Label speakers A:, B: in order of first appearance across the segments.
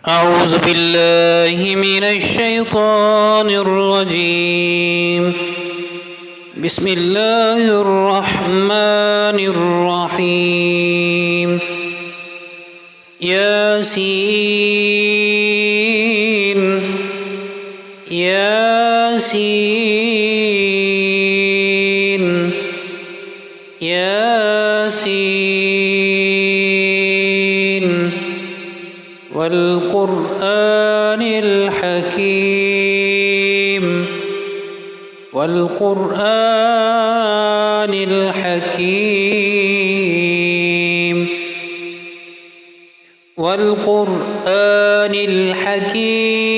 A: أعوذ بالله من الشيطان الرجيم. بسم الله الرحمن الرحيم. ياسين ياسين ياسين والقرآن الحكيم والقرآن الحكيم والقرآن الحكيم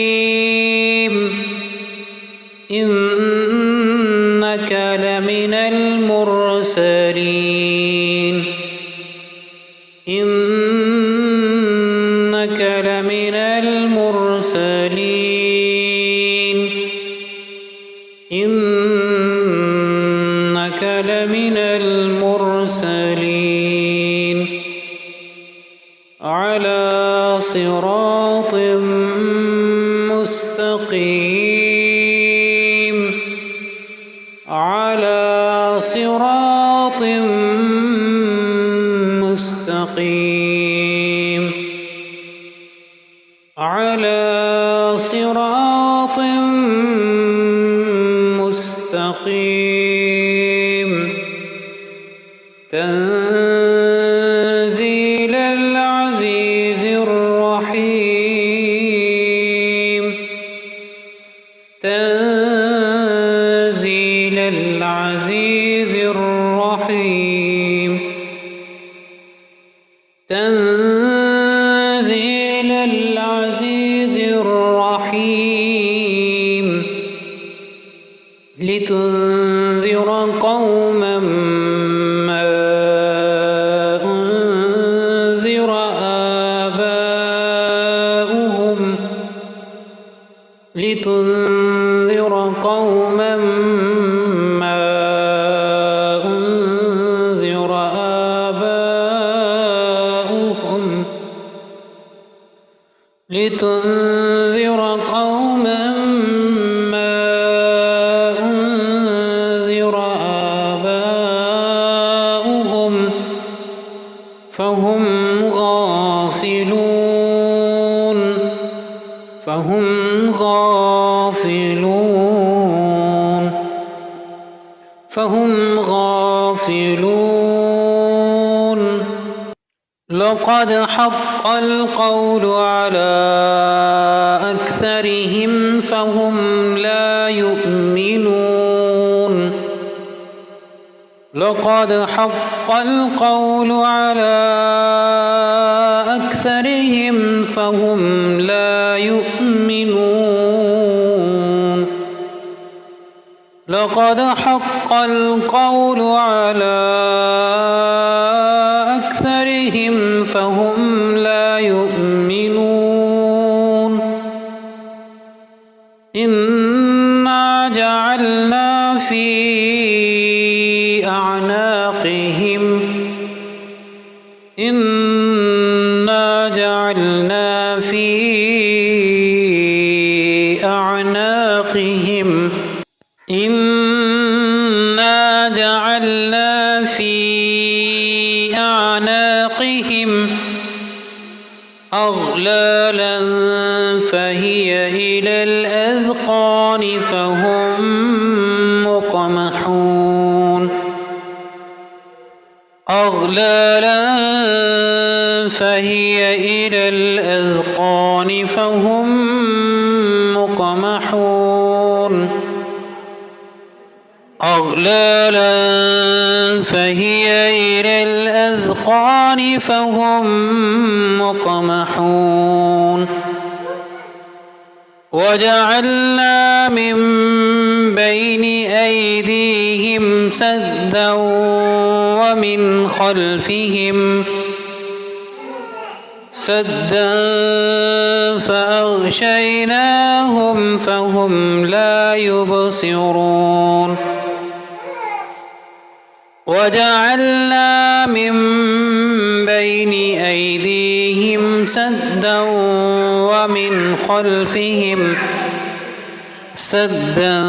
A: إنك لمن المرسلين إنك لمن المرسلين إنك لمن المرسلين على صراط مستقيم على صراط مستقيم على صراط مستقيم تنزيل العزيز الرحيم تنزيل العزيز الرحيم تنزيل العزيز الرحيم لتنذر قوما ما أنذر آباؤهم لتنذر قوما ما أنذر آباؤهم لتنذر قوما ما أنذر آباؤهم فهم غافلون فهم غافلون فهم غافلون لقد حق القول على أكثرهم فهم لا يؤمنون لقد حق القول على أكثرهم فهم لا يؤمنون لقد حق القول على أكثرهم فهم لا يؤمنون إنا جعلنا في أعناقهم إنا جعلنا في أعناقهم إنا جعلنا في أعناقهم أغلالا فهي إلى الأذقان فهم مقمحون أغلالا فهي إلى الأذقان فهم مقمحون أغلالا فهي إلى الأذقان فهم مقمحون وجعلنا من بين أيديهم سدا ومن خلفهم سدا فأغشيناهم فهم لا يبصرون وجعلنا من بين أيديهم سدا ومن خلفهم سدا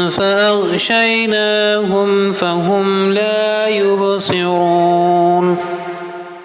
A: فأغشيناهم فهم لا يبصرون